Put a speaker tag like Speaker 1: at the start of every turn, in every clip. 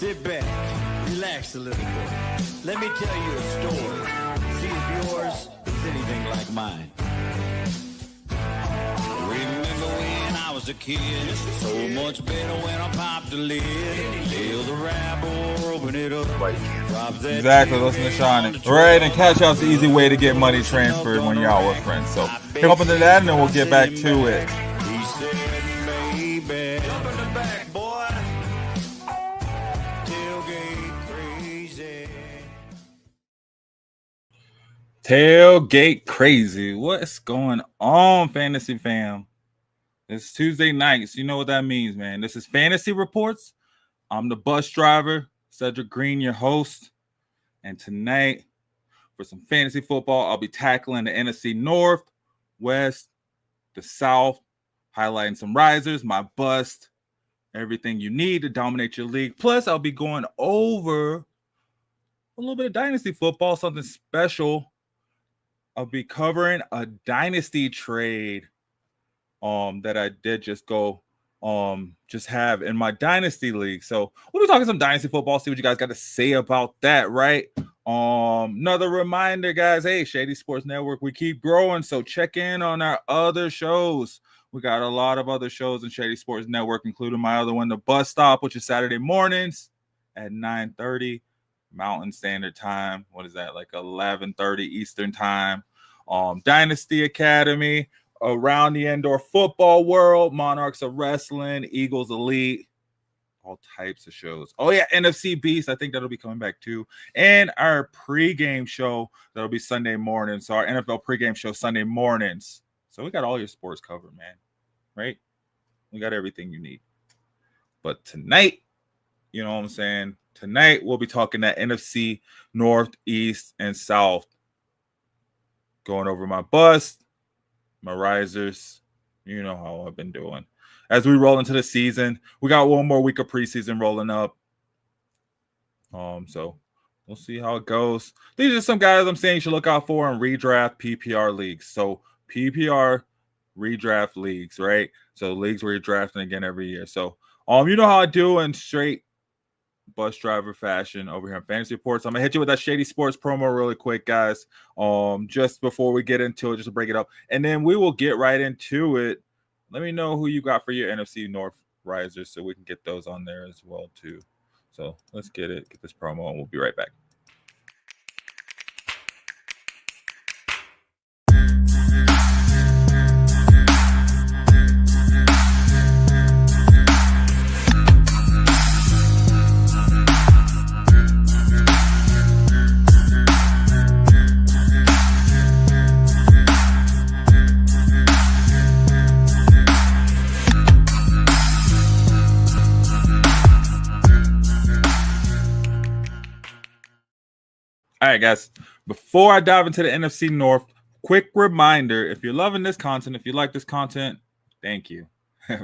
Speaker 1: Sit back, relax a little bit. Let me tell you a story. See if yours is anything like mine. Remember when I was a kid? So much better when I popped the lid. Feel the rap or open it up.
Speaker 2: Exactly, listen to Shawnee. Right, and Cash App's the easy way to get money transferred when you're out with friends. So come up into that and then we'll get back to it.
Speaker 1: He said, baby, jump in the back, boy. Tailgate crazy.
Speaker 2: Tailgate crazy. What's going on, Fantasy Fam? It's Tuesday night, so you know what that means, man. This is Fantasy Reports. I'm the bus driver, Cedric Green, your host. And tonight, for some fantasy football, I'll be tackling the NFC North, West, the South, highlighting some risers, my bust, everything you need to dominate your league. Plus, I'll be going over a little bit of dynasty football, something special. I'll be covering a dynasty trade that I did just have in my dynasty league. So we'll be talking some dynasty football, see what you guys got to say about that, right? Another reminder, guys, hey, Shady Sports Network, we keep growing, so check in on our other shows. We got a lot of other shows in Shady Sports Network, including my other one, The Bus Stop, which is Saturday mornings at 9:30 Mountain Standard Time. What is that, like 11:30 Eastern Time? Dynasty Academy, Around the Indoor Football World, Monarchs of Wrestling, Eagles Elite, all types of shows. Oh, yeah, NFC Beast. I think that'll be coming back too. And our pregame show that'll be Sunday morning. So our NFL pregame show Sunday mornings. So we got all your sports covered, man. Right? We got everything you need. But tonight, you know what I'm saying? Tonight, we'll be talking that NFC North, East, and South. Going over my bust, my risers, you know how I've been doing. As we roll into the season, we got one more week of preseason rolling up. So we'll see how it goes. These are some guys I'm saying you should look out for in redraft PPR leagues. So PPR redraft leagues, right? So leagues where you're drafting again every year. So you know how I do in straight bus driver fashion over here in Fantasy Reports. I'm gonna hit you with that Shady Sports promo really quick, guys. Just before we get into it, just to break it up, and then we will get right into it. Let me know who you got for your NFC North risers, so we can get those on there as well too. So let's get this promo, and we'll be right back. All right, guys, before I dive into the NFC North, quick reminder, if you're loving this content, if you like this content, thank you,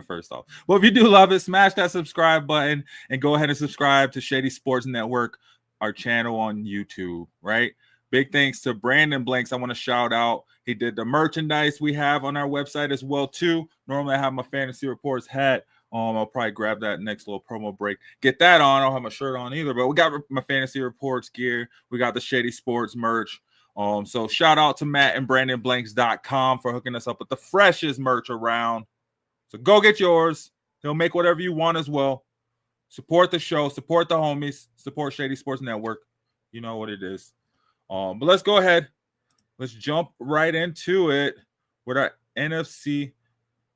Speaker 2: first off. Well, if you do love it, smash that subscribe button and go ahead and subscribe to Shady Sports Network, our channel on YouTube, right? Big thanks to Brandon Blanks. I want to shout out. He did the merchandise we have on our website as well, too. Normally, I have my Fantasy Reports hat. I'll probably grab that next little promo break. Get that on. I don't have my shirt on either, but we got my Fantasy Reports gear. We got the Shady Sports merch. So shout out to Matt and BrandonBlanks.com for hooking us up with the freshest merch around. So go get yours. He'll make whatever you want as well. Support the show. Support the homies. Support Shady Sports Network. You know what it is. But let's go ahead. Let's jump right into it with our NFC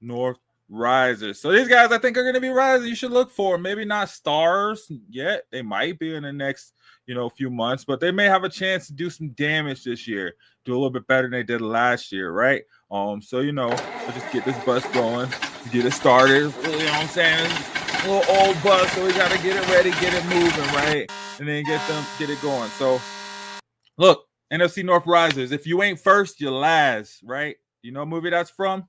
Speaker 2: North risers. So these guys I think are going to be risers you should look for. Maybe not stars yet. They might be in the next, few months, but they may have a chance to do some damage this year. Do a little bit better than they did last year, right? So let's just get this bus going, get it started. You know what I'm saying? It's a little old bus, so we got to get it ready, get it moving, right? And then get it going. So look, NFC North risers. If you ain't first, you're last, right? You know what movie that's from?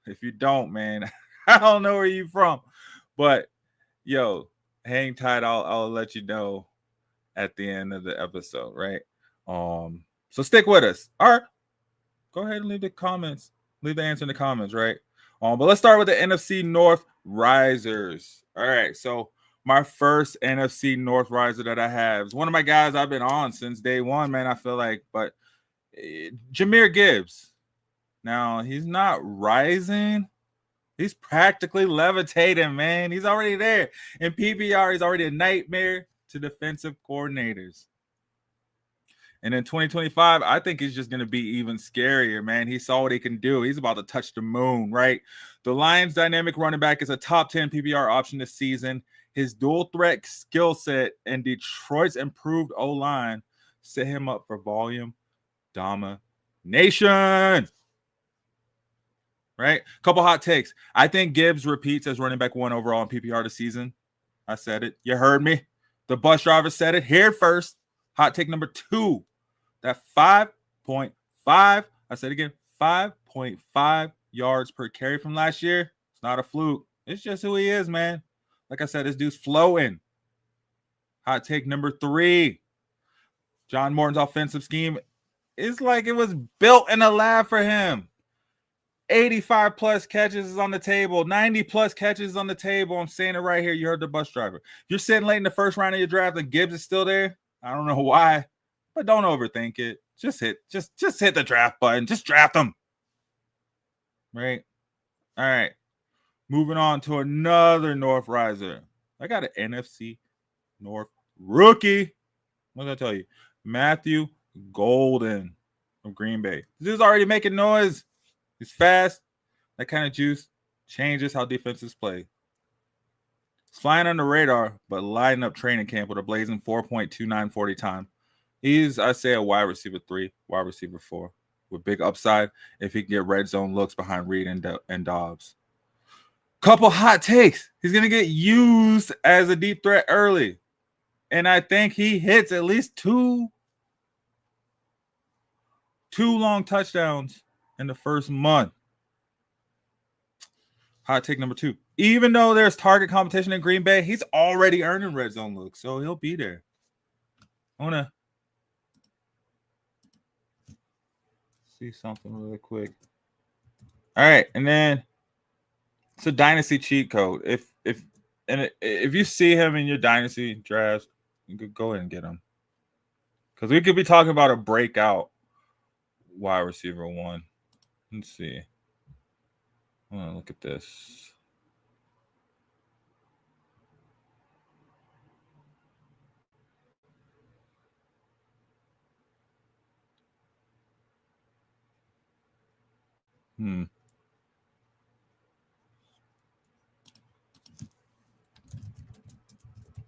Speaker 2: If you don't, man, I don't know where you from, but hang tight. I'll let you know at the end of the episode, right? So stick with us. All right, go ahead and leave the answer in the comments, right? But let's start with the NFC North risers. All right, so my first NFC North riser that I have. It's one of my guys I've been on since day one, man, I feel like. But Jahmyr Gibbs. Now, he's not rising. He's practically levitating, man. He's already there. In PPR, he's already a nightmare to defensive coordinators. And in 2025, I think he's just going to be even scarier, man. He saw what he can do. He's about to touch the moon, right? The Lions' dynamic running back is a top 10 PPR option this season. His dual threat skill set and Detroit's improved O-line set him up for volume domination. Right? Couple hot takes. I think Gibbs repeats as running back 1 overall in PPR this season. I said it. You heard me. The bus driver said it here first. Hot take number 2. That 5.5, I said again, 5.5 yards per carry from last year. It's not a fluke. It's just who he is, man. Like I said, this dude's flowing. Hot take number 3. John Morton's offensive scheme is like it was built in a lab for him. 85 plus catches is on the table. 90 plus catches is on the table. I'm saying it right here. You heard the bus driver. If you're sitting late in the first round of your draft and Gibbs is still there, I don't know why, but don't overthink it. Just hit the draft button. Just draft him. Right? All right. Moving on to another North riser. I got an NFC North rookie. What did I tell you? Matthew Golden from Green Bay. This dude's already making noise. He's fast. That kind of juice changes how defenses play. He's flying on the radar, but lighting up training camp with a blazing 4.29 40 time. He's, I say, a wide receiver 3, wide receiver 4 with big upside if he can get red zone looks behind Reed and Dobbs. Couple hot takes. He's going to get used as a deep threat early. And I think he hits at least two long touchdowns in the first month. Hot take number 2. Even though there's target competition in Green Bay, he's already earning red zone looks, so he'll be there. I want to see something really quick. All right, and then it's a dynasty cheat code. If you see him in your dynasty draft, you could go ahead and get him. Because we could be talking about a breakout wide receiver 1. Let's see. Look at this.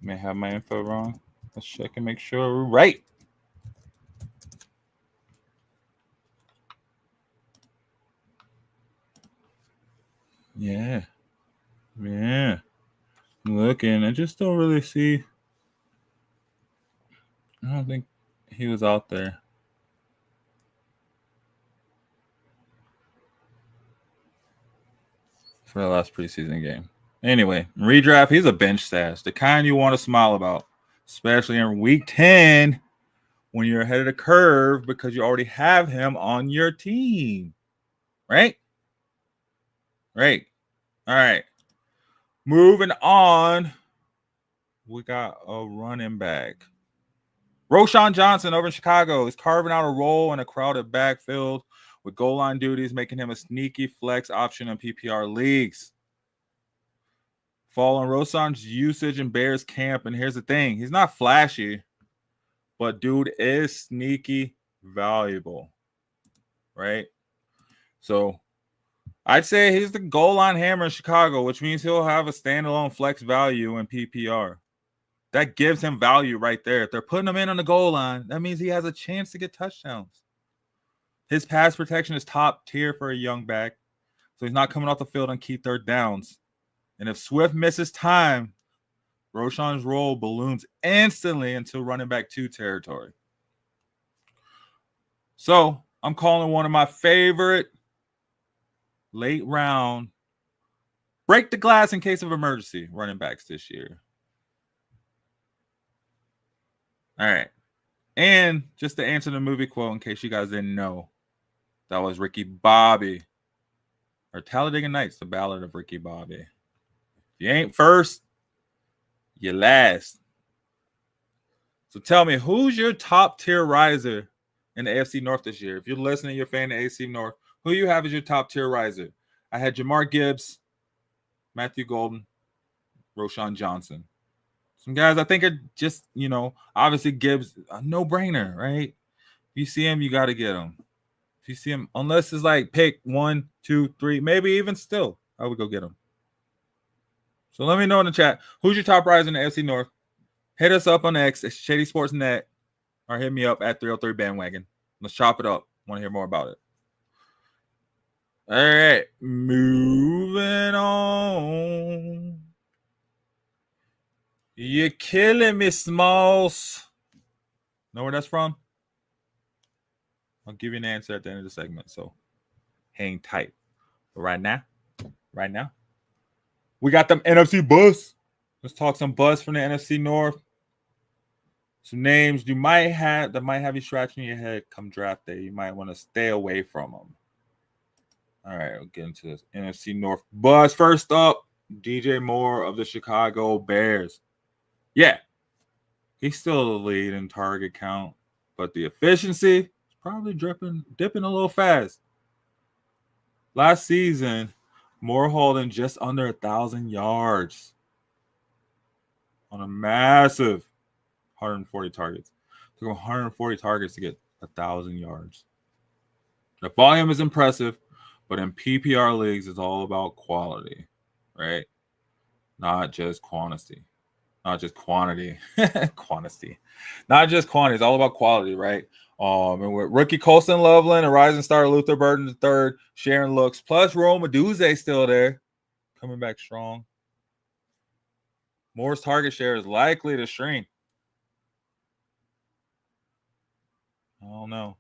Speaker 2: May have my info wrong. Let's check and make sure we're right. Yeah. Looking, I just don't really see. I don't think he was out there. For the last preseason game. Anyway, redraft, he's a bench stash. The kind you want to smile about, especially in week 10 when you're ahead of the curve because you already have him on your team. Right? Right. All right. Moving on. We got a running back. Roschon Johnson over in Chicago is carving out a role in a crowded backfield with goal line duties, making him a sneaky flex option in PPR leagues. Fall on Roschon's usage in Bears camp, and here's the thing. He's not flashy, but dude is sneaky valuable, right? So I'd say he's the goal line hammer in Chicago, which means he'll have a standalone flex value in PPR. That gives him value right there. If they're putting him in on the goal line, that means he has a chance to get touchdowns. His pass protection is top tier for a young back, so he's not coming off the field on key third downs. And if Swift misses time, Roschon's role balloons instantly into running back 2 territory. So I'm calling one of my favorite late round, break the glass in case of emergency running backs this year. All right. And just to answer the movie quote, in case you guys didn't know, that was Ricky Bobby. Or Talladega Nights, the Ballad of Ricky Bobby. If you ain't first, you last. So tell me, who's your top tier riser in the AFC North this year? If you're listening, you're a fan of AFC North, who you have as your top tier riser? I had Jahmyr Gibbs, Matthew Golden, Roschon Johnson. Some guys I think are just, obviously Gibbs, a no-brainer, right? If you see him, you got to get him. If you see him, unless it's like pick 1, 2, 3, maybe even still, I would go get him. So let me know in the chat, who's your top riser in the AFC North? Hit us up on X, it's Shady Sports Net, or hit me up at 303 Bandwagon. Let's chop it up. Want to hear more about it. All right, moving on. You're killing me, Smalls. Know where that's from? I'll give you an answer at the end of the segment, so hang tight. But right now, we got them NFC buzz. Let's talk some buzz from the NFC North. Some names you might have that might have you scratching your head come draft day. You might want to stay away from them. All right, we'll get into this NFC North buzz. First up, DJ Moore of the Chicago Bears. Yeah, he's still the lead in target count, but the efficiency is probably dipping a little fast. Last season, Moore holding just under 1,000 yards on a massive 140 targets. Took 140 targets to get 1,000 yards. The volume is impressive, but in PPR leagues, it's all about quality, right? Not just quantity. Not just quantity. Quantity. Not just quantity. It's all about quality, right? And with rookie Colston Loveland, a rising star Luther Burden III, sharing looks, plus Rome Meduze still there, coming back strong. Moore's target share is likely to shrink. I don't know.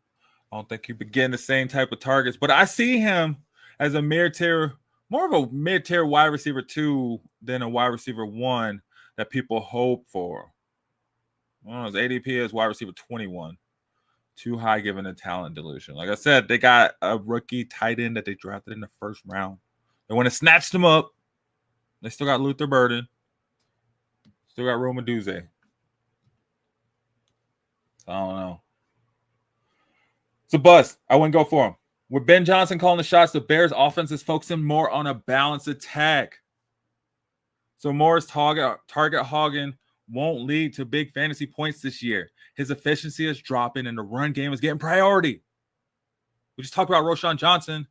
Speaker 2: I don't think he'd be getting the same type of targets, but I see him as a mid-tier, more of a mid-tier wide receiver 2 than a wide receiver 1 that people hope for. I don't know, his ADP is wide receiver 21. Too high given the talent dilution. Like I said, they got a rookie tight end that they drafted in the first round. They want to snatch them up. They still got Luther Burden. Still got Rome Meduze. I don't know. It's a bust. I wouldn't go for him. With Ben Johnson calling the shots, the Bears offense is focusing more on a balanced attack. So Moore's target hogging won't lead to big fantasy points this year. His efficiency is dropping and the run game is getting priority. We just talked about Roschon Johnson.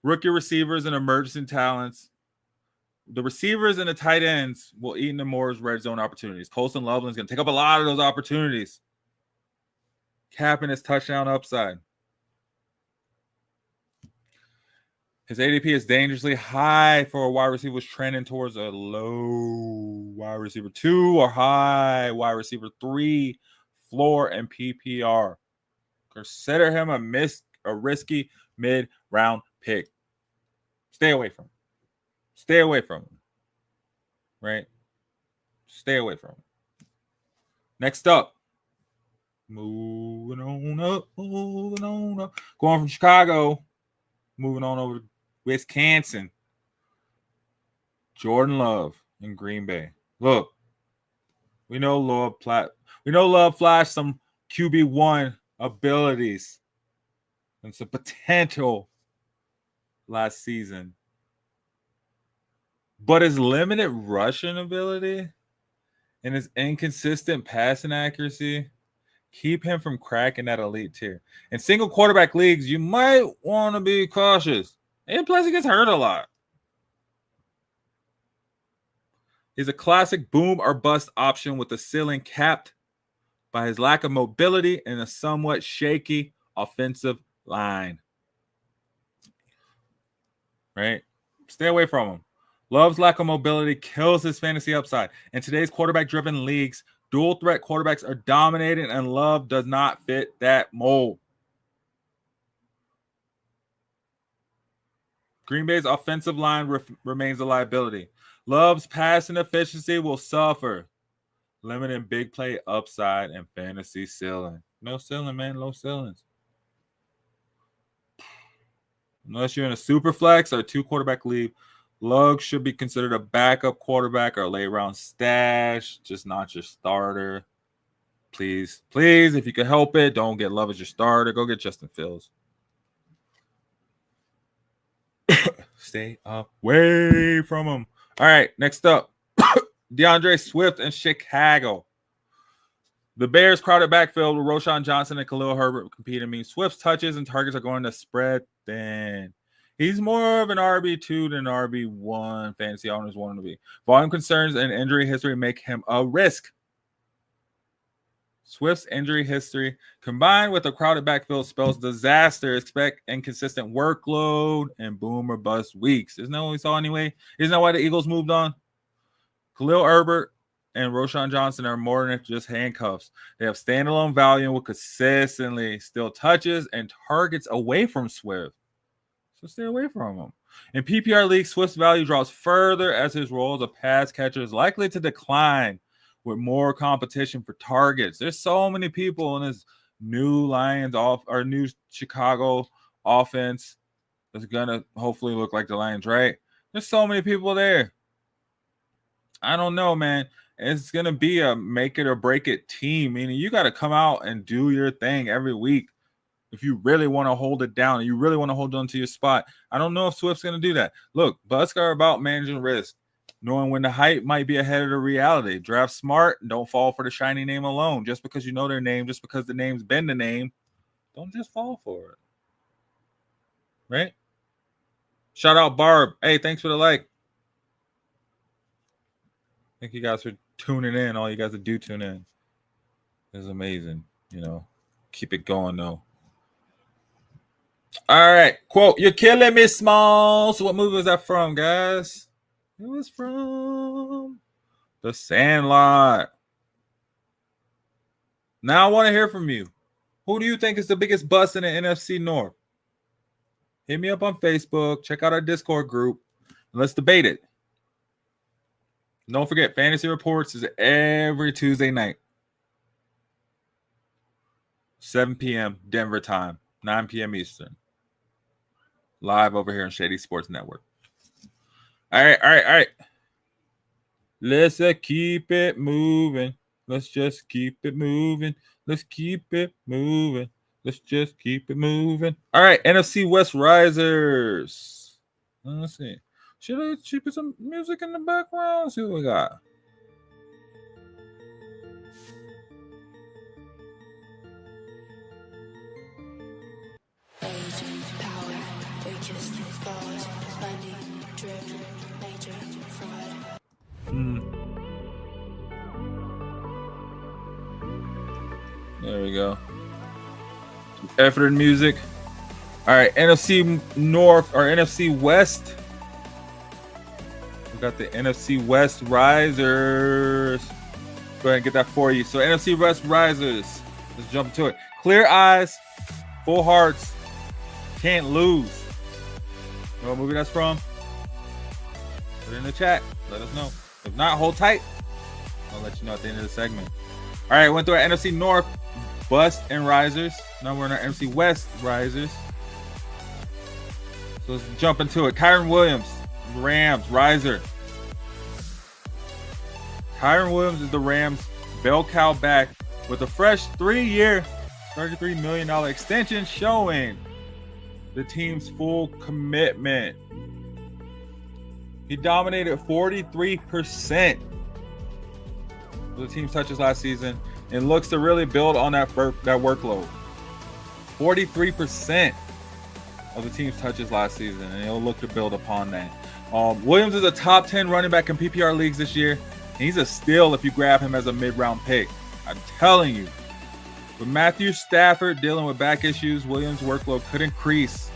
Speaker 2: Rookie receivers and emerging talents. The receivers and the tight ends will eat into Moore's red zone opportunities. Colston Loveland's going to take up a lot of those opportunities. Capping his touchdown upside. His ADP is dangerously high for a wide receiver who's trending towards a low wide receiver 2 or high wide receiver 3 floor and PPR. Consider him a risky mid-round pick. Stay away from him. Stay away from him. Right? Stay away from him. Next up. Moving on up. Going from Chicago. Moving on over to Wisconsin. Jordan Love in Green Bay. Look. We know Love flashed some QB1 abilities and some potential last season. But his limited rushing ability and his inconsistent passing accuracy keep him from cracking that elite tier. In single quarterback leagues, you might want to be cautious. And plus, he gets hurt a lot. He's a classic boom or bust option with the ceiling capped by his lack of mobility and a somewhat shaky offensive line. Right? Stay away from him. Love's lack of mobility kills his fantasy upside. In today's quarterback-driven leagues, dual-threat quarterbacks are dominating, and Love does not fit that mold. Green Bay's offensive line remains a liability. Love's passing efficiency will suffer, limiting big play upside and fantasy ceiling. No ceiling, man. Low ceilings. Unless you're in a super flex or 2-quarterback league, Luggs should be considered a backup quarterback or a late round stash, just not your starter. Please, if you can help it, don't get Love as your starter. Go get Justin Fields. Stay away from him. All right, next up, DeAndre Swift in Chicago. The Bears' crowded backfield with Roschon Johnson and Khalil Herbert competing means Swift's touches and targets are going to spread thin. He's more of an RB2 than RB1 fantasy owners want him to be. Volume concerns and injury history make him a risk. Swift's injury history combined with a crowded backfield spells disaster. Expect inconsistent workload and boom or bust weeks. Isn't that what we saw anyway? Isn't that why the Eagles moved on? Khalil Herbert and Roschon Johnson are more than just handcuffs. They have standalone value and will consistently steal touches and targets away from Swift. So stay away from him. In PPR leagues, Swift's value drops further as his role as a pass catcher is likely to decline with more competition for targets. There's so many people in this new new Chicago offense that's gonna hopefully look like the Lions, right? There's so many people there. I don't know, man. It's gonna be a make it or break it team, meaning you got to come out and do your thing every week if you really want to hold it down and you really want to hold on to your spot. I don't know if Swift's gonna do that. Look, Bucks are about managing risk, knowing when the hype might be ahead of the reality. Draft smart, don't fall for the shiny name alone. Just because you know their name, just because the name's been the name, don't just fall for it. Right? Shout out Barb. Hey, thanks for the like. Thank you guys for tuning in. All you guys that do tune in. It's amazing. Keep it going though. All right. Quote, "You're killing me, Smalls." What movie was that from, guys? It was from The Sandlot. Now I want to hear from you. Who do you think is the biggest bust in the NFC North? Hit me up on Facebook. Check out our Discord group. And let's debate it. Don't forget, Fantasy Reports is every Tuesday night. 7 p.m. Denver time. 9 p.m. Eastern. Live over here on Shady Sports Network. All right. Let's keep it moving. Let's just keep it moving. Let's keep it moving. Let's just keep it moving. All right, NFC West risers. Let's see. Should I put some music in the background? See what we got. There we go. Effort and music. All right, NFC North or NFC West. We got the NFC West risers. Go ahead and get that for you. So NFC West risers. Let's jump into it. Clear eyes, full hearts, can't lose. You know what movie that's from? Put it in the chat. Let us know. If not, hold tight. I'll let you know at the end of the segment. All right, went through our NFC North bust and risers. Now we're in our NFC West risers. So let's jump into it. Kyren Williams, Rams riser. Kyren Williams is the Rams bell cow back with a fresh 3-year, $33 million extension showing the team's full commitment. He dominated 43% of the team's touches last season and looks to really build on that workload. 43% of the team's touches last season, and he'll look to build upon that. Williams is a top 10 running back in PPR leagues this year. And he's a steal if you grab him as a mid-round pick. I'm telling you. With Matthew Stafford dealing with back issues, Williams' workload could increase,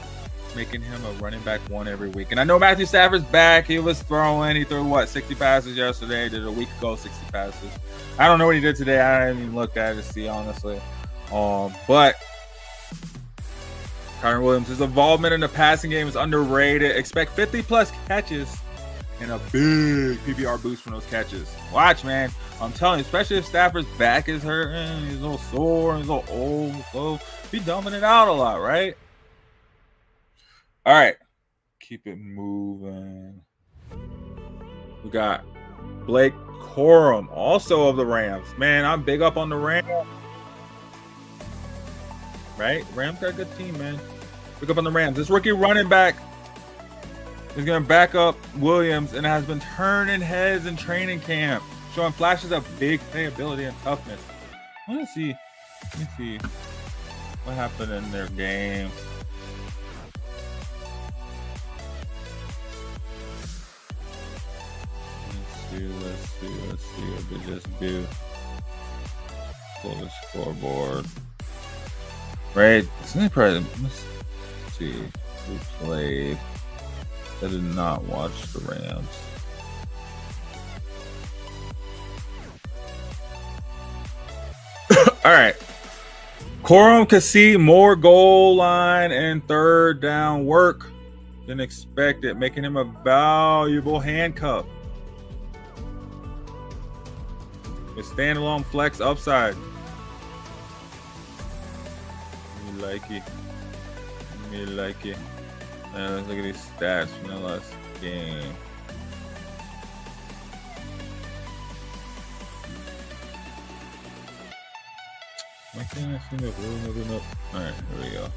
Speaker 2: making him a running back one every week. And I know Matthew Stafford's back. He was throwing. He threw, 60 passes yesterday. Did a week ago, 60 passes. I don't know what he did today. I didn't even look at it to see, honestly. But Kyren Williams' involvement in the passing game is underrated. Expect 50-plus catches and a big PPR boost from those catches. Watch, man. I'm telling you, especially if Stafford's back is hurting, he's a little sore, he's a little old, so be dumbing it out a lot, right? All right. Keep it moving. We got Blake Corum, also of the Rams. Man, I'm big up on the Rams. Right? Rams got a good team, man. Big up on the Rams. This rookie running back is going to back up Williams and has been turning heads in training camp, showing flashes of big playability and toughness. Let me see what happened in their game. Let's see what they just do. Pull the scoreboard. Right? Let's see who played. I did not watch the Rams. All right. Corum could see more goal line and third down work than expected, making him a valuable handcuff. With standalone flex upside. Me like it. Let's look at these stats from the last game. Why can't I see the blue moving up? Alright, here we go.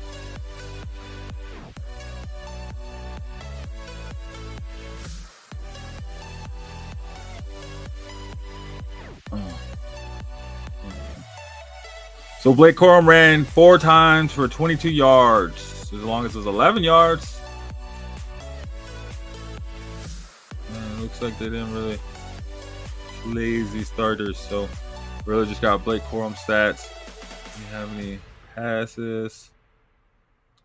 Speaker 2: So Blake Corum ran 4 times for 22 yards. As long as it was 11 yards. Looks like they didn't really lazy starters. So really just got Blake Corum stats. Do you have any passes?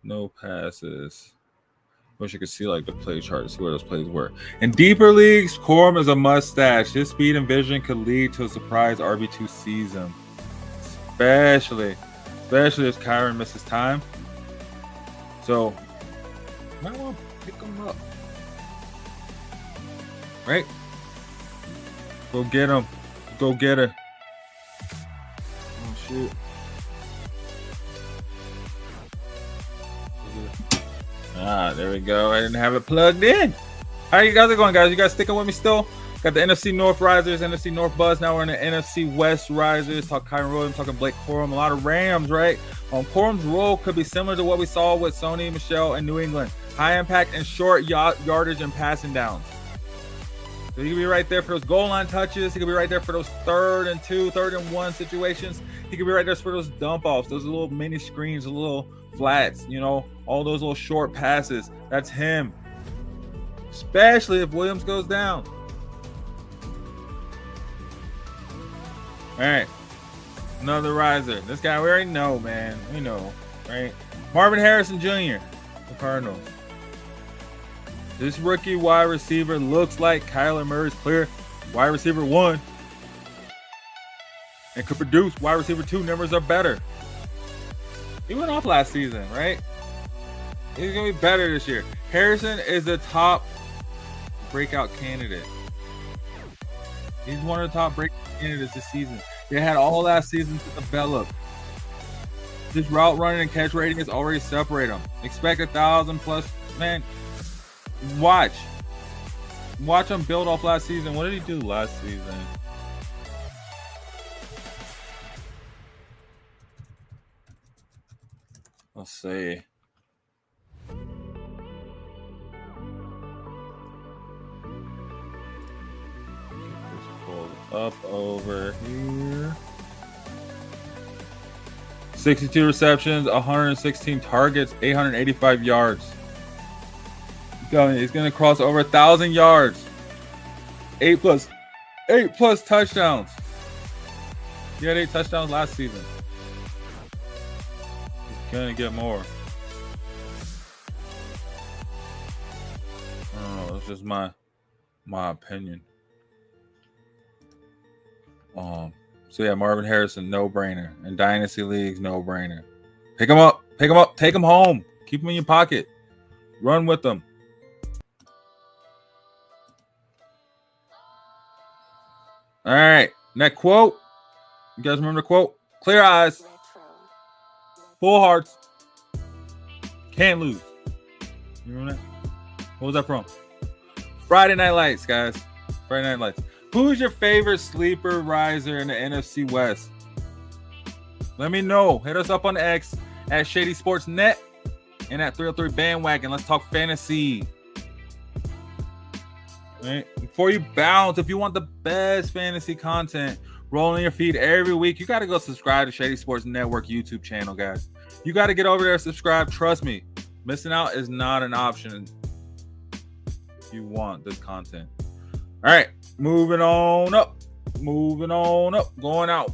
Speaker 2: No passes. Wish you could see like the play chart to see where those plays were. In deeper leagues, Corum is a must-stash. His speed and vision could lead to a surprise RB2 season. Especially if Kyren misses time. So, might want to pick him up. Right? Go get him. Go get her. Oh, shoot. There we go. I didn't have it plugged in. How you guys are going, guys? You guys sticking with me still? Got the NFC North Risers, NFC North Buzz. Now we're in the NFC West Risers. Talk Kyren Williams, talking Blake Corum. A lot of Rams, right? Corum's role could be similar to what we saw with Sony Michel in New England. High impact and short yardage and passing downs. So he could be right there for those goal line touches. He could be right there for those 3rd and 2, 3rd and 1 situations. He could be right there for those dump offs, those little mini screens, the little flats, you know, all those little short passes. That's him. Especially if Williams goes down. All right. Another riser. This guy we already know, man. We know, right? Marvin Harrison Jr., the Cardinals. This rookie wide receiver looks like Kyler Murray's clear wide receiver 1. And could produce wide receiver 2 numbers are better. He went off last season, right? He's going to be better this year. Harrison is the top breakout candidate. He's one of the top breakout candidates this season. They had all last season to develop. His route running and catch rating is already separate him. Expect 1,000 plus. Man, watch him build off last season. What did he do last season? Let's see. Up over here. 62 receptions, 116 targets, 885 yards. He's going to cross over 1,000 yards. 8 plus touchdowns. He had 8 touchdowns last season. He's going to get more. I don't know. It's just my opinion. So yeah, Marvin Harrison, no brainer. In dynasty leagues, no brainer. Pick him up, take him home, keep him in your pocket, run with them. All right, that quote. You guys remember the quote? Clear eyes, full hearts, can't lose. You remember that? What was that from? Friday Night Lights, guys. Friday Night Lights. Who's your favorite sleeper riser in the NFC West? Let me know. Hit us up on X at Shady Sports Net and at 303 Bandwagon. Let's talk fantasy. All right. Before you bounce, if you want the best fantasy content rolling your feed every week, you got to go subscribe to Shady Sports Network YouTube channel, guys. You got to get over there and subscribe. Trust me, missing out is not an option if you want this content. All right, moving on up. Going out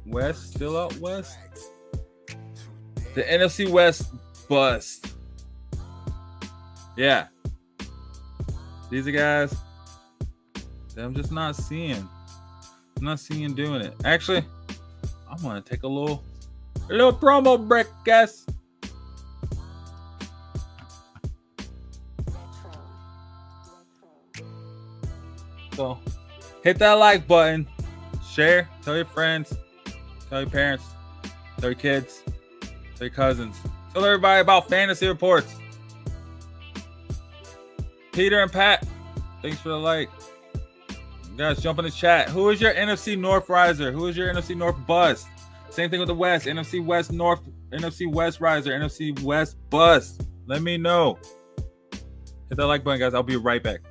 Speaker 2: west, still out west. The NFC West bust. Yeah. These are guys that I'm just not seeing. I'm not seeing doing it. Actually, I'm gonna take a little promo break, guys. So hit that like button, share, tell your friends, tell your parents, tell your kids, tell your cousins, tell everybody about fantasy reports. Peter and Pat, thanks for the like. You guys, jump in the chat. Who is your NFC North riser? Who is your NFC North bust? Same thing with the West. NFC West North, NFC West riser, NFC West bust. Let me know. Hit that like button, guys. I'll be right back.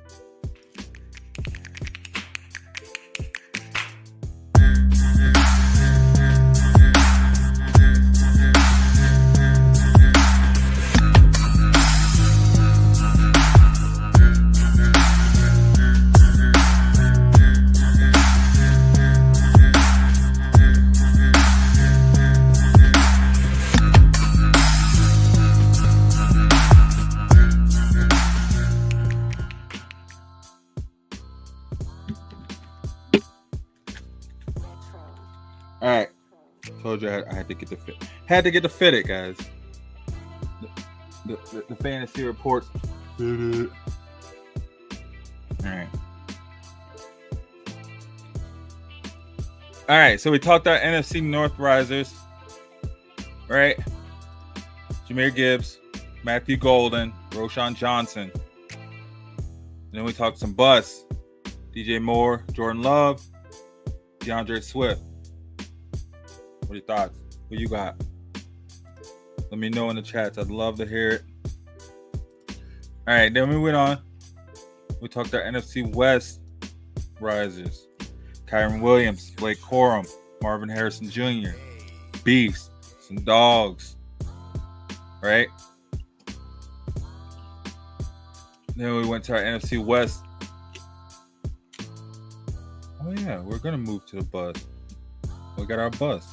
Speaker 2: All right, told you I had to get the fit. Had to get the fitted, guys. The fantasy reports. All right. All right. So we talked about NFC North risers, right? Jahmyr Gibbs, Matthew Golden, Roshan Johnson. And then we talked some busts: DJ Moore, Jordan Love, DeAndre Swift. What are your thoughts? What you got? Let me know in the chats. I'd love to hear it. All right, then we went on. We talked our NFC West risers. Kyren Williams, Blake Corum, Marvin Harrison Jr., Beast, some dogs. Right? Then we went to our NFC West. Oh, yeah, we're going to move to the bus. We got our bus.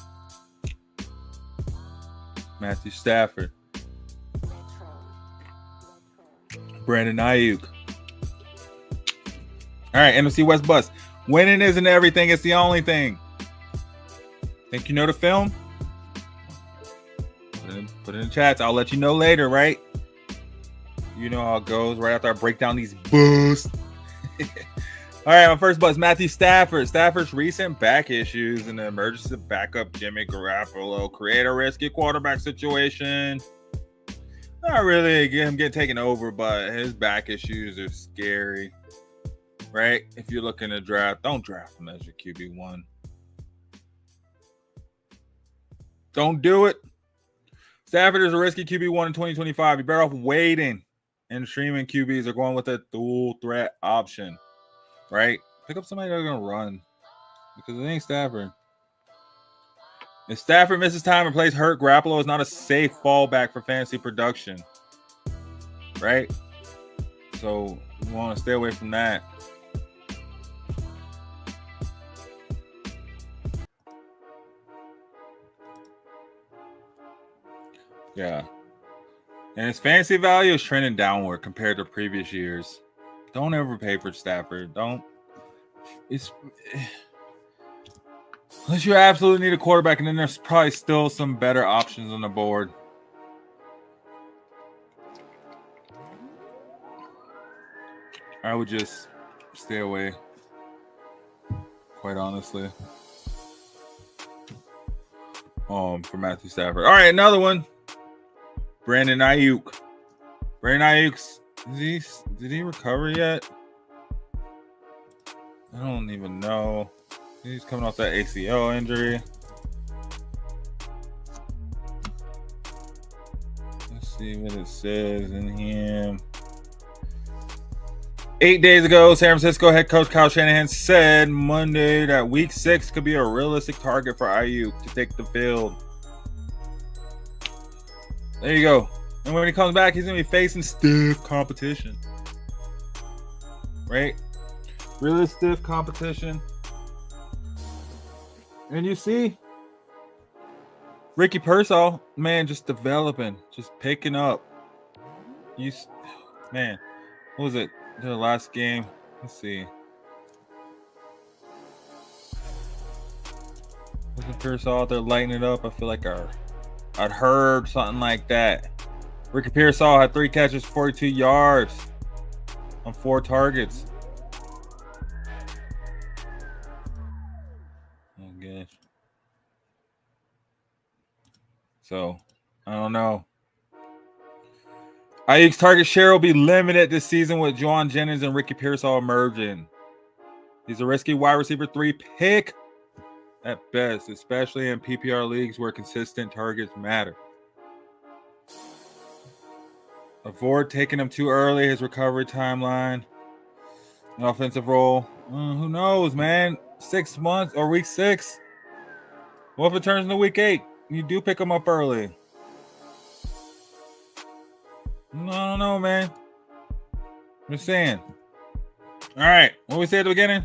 Speaker 2: Matthew Stafford, Brandon Ayuk. All right, NFC West bus. Winning isn't everything; it's the only thing. Think you know the film? Put it in the chats. I'll let you know later, right? You know how it goes. Right after I break down these boosts. All right, my first buzz, Matthew Stafford. Stafford's recent back issues and the emergence of backup Jimmy Garoppolo create a risky quarterback situation. Not really him getting taken over, but his back issues are scary, right? If you're looking to draft, don't draft him as your QB1. Don't do it. Stafford is a risky QB1 in 2025. You're better off waiting and streaming QBs are going with a dual threat option. Right? Pick up somebody that's going to run because it ain't Stafford. If Stafford misses time and plays hurt, Garoppolo is not a safe fallback for fantasy production. Right? So you want to stay away from that. Yeah. And his fantasy value is trending downward compared to previous years. Don't ever pay for Stafford. Unless you absolutely need a quarterback, and then there's probably still some better options on the board. I would just stay away, quite honestly. For Matthew Stafford. All right, another one. Brandon Ayuk. Brandon Ayuk, did he recover yet? I don't even know. He's coming off that ACL injury. Let's see what it says in him. 8 days ago, San Francisco head coach Kyle Shanahan said Monday that Week 6 could be a realistic target for Ayuk to take the field. There you go. And when he comes back, he's going to be facing stiff competition. Right? Really stiff competition. And you see Ricky Pearsall, man, just developing, just picking up. Man, what was it? The last game. Let's see. Wasn't Pearsall out there lighting it up? I feel like I'd heard something like that. Ricky Pearsall had 3 catches, 42 yards on 4 targets. Oh gosh. So I don't know. Ayuk's target share will be limited this season with Juwan Jennings and Ricky Pearsall emerging. He's a risky wide receiver 3 pick at best, especially in PPR leagues where consistent targets matter. Avoid taking him too early. His recovery timeline, an offensive role. Who knows, man? 6 months or week 6. What if it turns into week 8? You do pick him up early. I don't know, man. I'm just saying. All right. What we say at the beginning?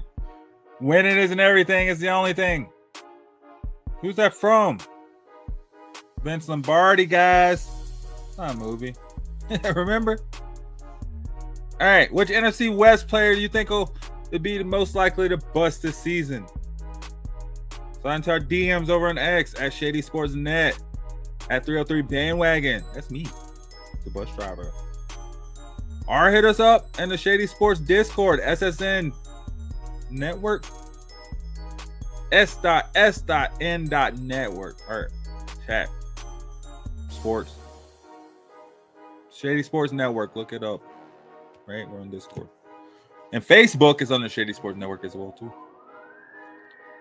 Speaker 2: Winning isn't everything. It's the only thing. Who's that from? Vince Lombardi, guys. It's not a movie. Remember? All right. Which NFC West player do you think will be the most likely to bust this season? Sign into our DMs over on X at Shady Sports Net at 303 Bandwagon. That's me, the bus driver. Or hit us up in the Shady Sports Discord, SSN Network, s.n.network, or chat sports. Shady Sports Network, look it up. Right, we're on Discord. And Facebook is on the Shady Sports Network as well, too.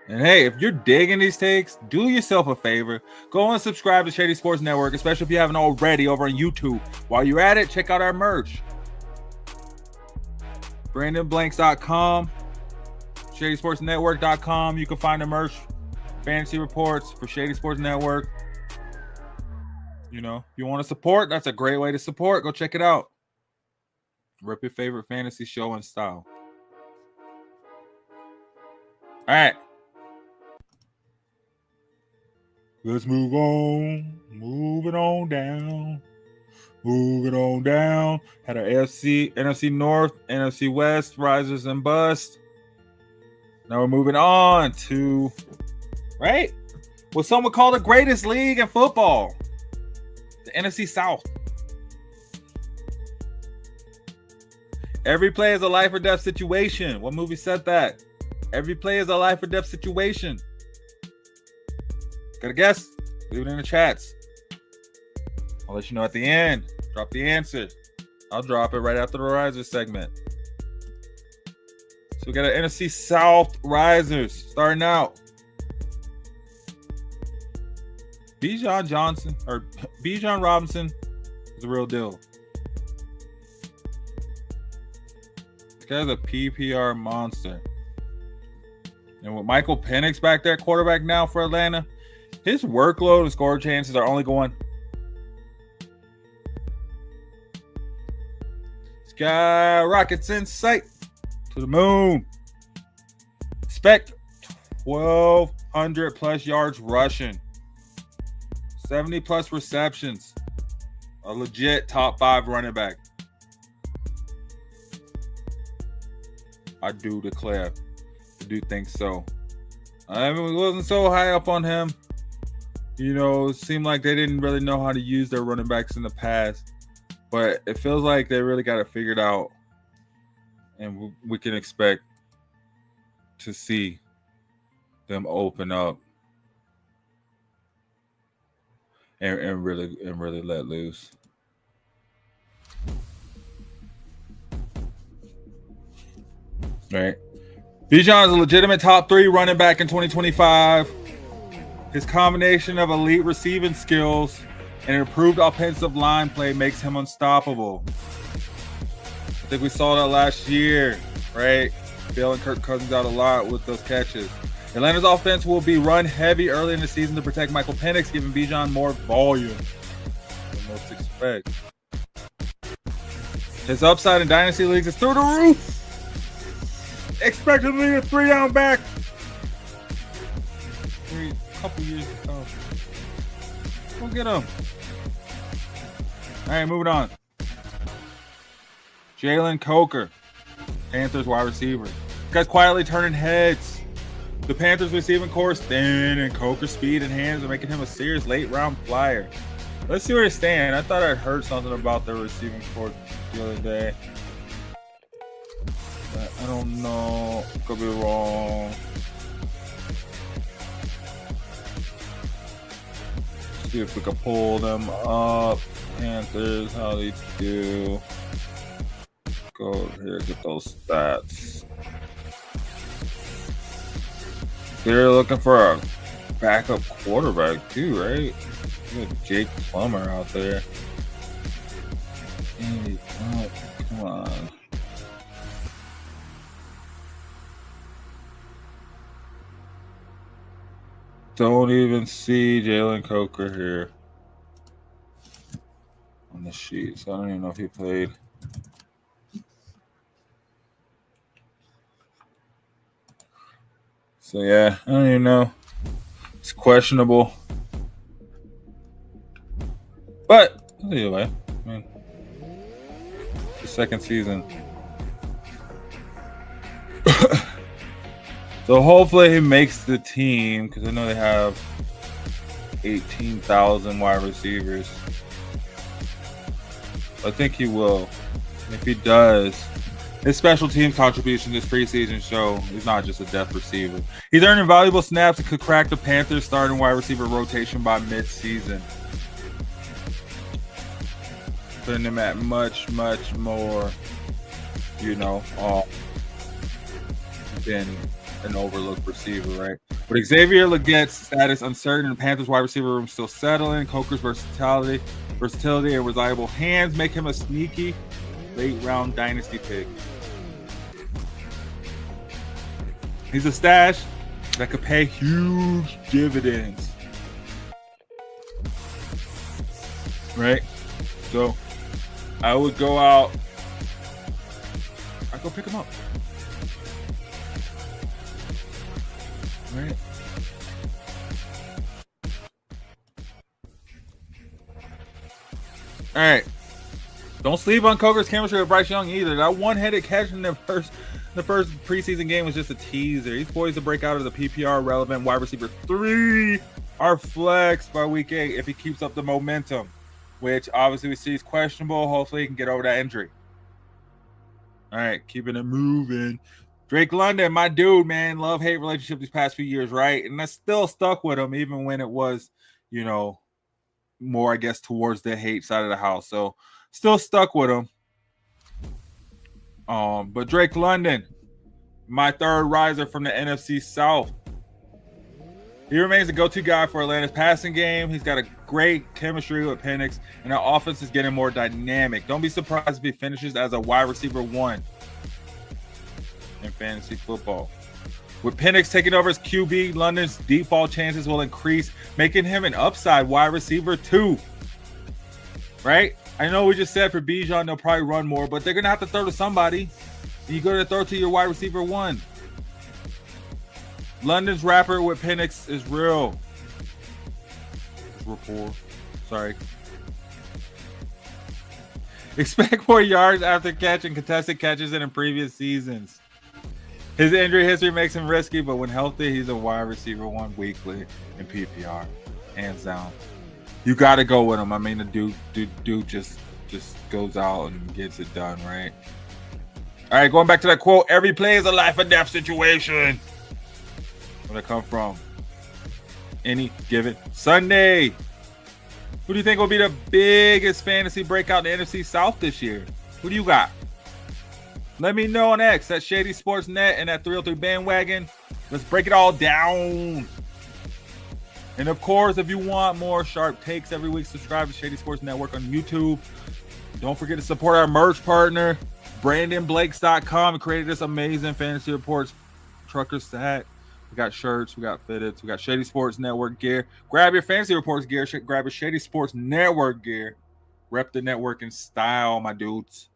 Speaker 2: And hey, if you're digging these takes, do yourself a favor. Go and subscribe to Shady Sports Network, especially if you haven't already over on YouTube. While you're at it, check out our merch. BrandonBlanks.com, ShadySportsNetwork.com. You can find the merch, fantasy reports for Shady Sports Network. You know, if you want to support, that's a great way to support. Go check it out. Rip your favorite fantasy show in style. All right. Let's move on. Moving on down. Moving on down. Had our NFC North, NFC West, risers and busts. Now we're moving on to, right? What some would call the greatest league in football. The NFC South. Every play is a life or death situation. What movie said that? Every play is a life or death situation. Got a guess? Leave it in the chats. I'll let you know at the end. Drop the answer. I'll drop it right after the Risers segment. So we got an NFC South Risers starting out. Bijan Robinson is the real deal. This guy's a PPR monster. And with Michael Penix back there, quarterback now for Atlanta, his workload and score chances are only going. Sky rockets in sight to the moon. Expect 1,200 plus yards rushing, 70 plus receptions, a legit top 5 running back. I do declare. I do think so. I wasn't so high up on him. You know, it seemed like they didn't really know how to use their running backs in the past. But it feels like they really got it figured out. And we can expect to see them open up and really let loose. Right. Bijan is a legitimate top 3 running back in 2025. His combination of elite receiving skills and improved offensive line play makes him unstoppable. I think we saw that last year, right? Bailing Kirk Cousins out a lot with those catches. Atlanta's offense will be run heavy early in the season to protect Michael Penix, giving Bijan more volume than most expect. His upside in dynasty leagues is through the roof. Expect him to be a 3-down back. A couple years ago. Go get him. All right, moving on. Jalen Coker, Panthers wide receiver. This guy's quietly turning heads. The Panthers receiving core is thin, and Coker's speed and hands are making him a serious late-round flyer. Let's see where they stand. I thought I heard something about their receiving core the other day. But I don't know. Could be wrong. See if we can pull them up. Panthers, how they do. Go over here, get those stats. They're looking for a backup quarterback too, right? You got Jake Plummer out there. Oh, come on. Don't even see Jalen Coker here on the sheet, so I don't even know if he played. So yeah, I don't even know. It's questionable. But anyway, I mean, the second season. So hopefully he makes the team, because I know they have 18,000 wide receivers. I think he will. And if he does, his special teams contribution this preseason show he's not just a depth receiver. He's earning valuable snaps and could crack the Panthers' starting wide receiver rotation by mid-season. Putting him at much more, than an overlooked receiver, right? But Xavier Legette's status uncertain and Panthers wide receiver room still settling. Coker's versatility and reliable hands make him a sneaky late-round dynasty pick. He's a stash that could pay huge dividends. Right? So, I would go out. I'd go pick him up. Right? All right. Don't sleep on Coker's chemistry with Bryce Young either. That one-headed catch in the first preseason game was just a teaser. He's poised to break out of the PPR relevant wide receiver 3. Our flex by week 8 if he keeps up the momentum, which obviously we see is questionable. Hopefully he can get over that injury. All right, keeping it moving. Drake London, my dude, man, love-hate relationship these past few years, right? And I still stuck with him even when it was, more, I guess, towards the hate side of the house. So still stuck with him. But Drake London, my third riser from the NFC South. He remains the go-to guy for Atlanta's passing game. He's got a great chemistry with Penix, and our offense is getting more dynamic. Don't be surprised if he finishes as a wide receiver 1 in fantasy football. With Penix taking over as QB, London's deep ball chances will increase, making him an upside wide receiver 2. Right? I know we just said for Bijan, they'll probably run more, but they're going to have to throw to somebody. And you go to throw to your wide receiver 1. London's rapport with Penix is real. Rapport. Sorry. Expect more yards after catching contested catches than in previous seasons. His injury history makes him risky, but when healthy, he's a wide receiver 1 weekly in PPR. Hands down. You got to go with him. I mean, the dude just goes out and gets it done, right? All right, going back to that quote, every play is a life or death situation. Where'd it come from? Any given Sunday. Who do you think will be the biggest fantasy breakout in the NFC South this year? Who do you got? Let me know on X at Shady Sports Net and at 303 Bandwagon. Let's break it all down. And of course, if you want more sharp takes every week, subscribe to Shady Sports Network on YouTube. Don't forget to support our merch partner, BrandonBlakes.com. Created this amazing Fantasy Reports trucker set. We got shirts, we got fitteds, we got Shady Sports Network gear. Grab your Fantasy Reports gear, grab your Shady Sports Network gear. Rep the network in style, my dudes.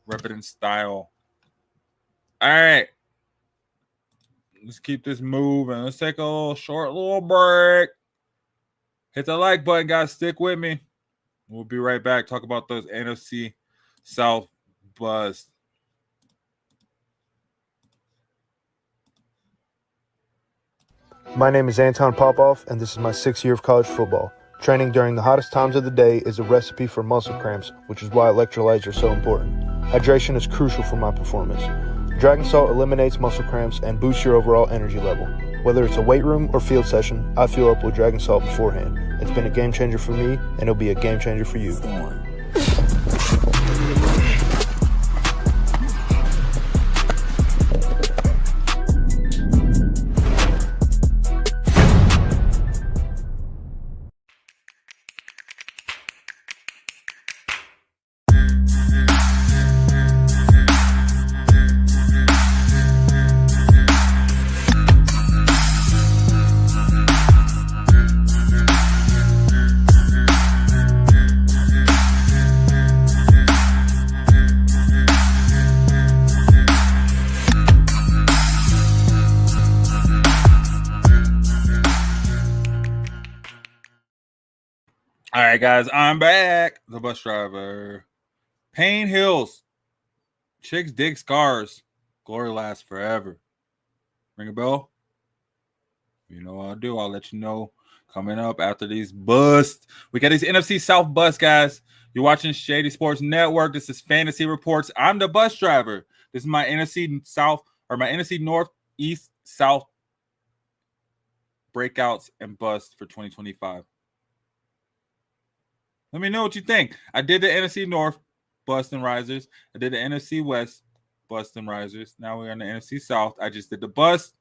Speaker 2: Rep it in style. All right. Let's keep this moving. Let's take a little break. Hit the like button, guys. Stick with me. We'll be right back. Talk about those NFC South bust.
Speaker 3: My name is Anton Popov, and this is my 6th year of college football. Training during the hottest times of the day is a recipe for muscle cramps, which is why electrolytes are so important. Hydration is crucial for my performance. Dragon Salt eliminates muscle cramps and boosts your overall energy level. Whether it's a weight room or field session, I fuel up with Dragon Salt beforehand. It's been a game changer for me, and it'll be a game changer for you.
Speaker 2: All right, guys, I'm back. The bus driver. Pain heals. Chicks dig scars. Glory lasts forever. Ring a bell? You know what I'll do. I'll let you know coming up after these busts. We got these NFC South busts, guys. You're watching Shady Sports Network. This is Fantasy Reports. I'm the bus driver. This is my NFC South or my NFC North, East, South breakouts and busts for 2025. Let me know what you think. I did the NFC North, bust and risers. I did the NFC West, bust and risers. Now we're on the NFC South. I just did the bust.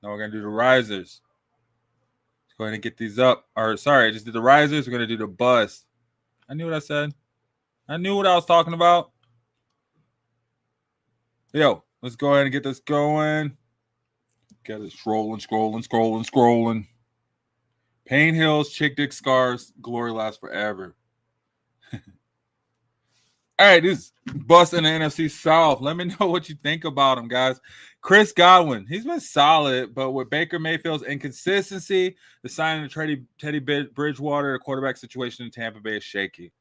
Speaker 2: Now we're going to do the risers. Let's go ahead and get these up. Or, sorry, I just did the risers. We're going to do the bust. I knew what I said. I knew what I was talking about. Yo, let's go ahead and get this going. Get it scrolling. Pain heals, chick dick scars, glory lasts forever. All right, this bust in the NFC South. Let me know what you think about him, guys. Chris Godwin, he's been solid, but with Baker Mayfield's inconsistency, the signing of Teddy Bridgewater, the quarterback situation in Tampa Bay is shaky.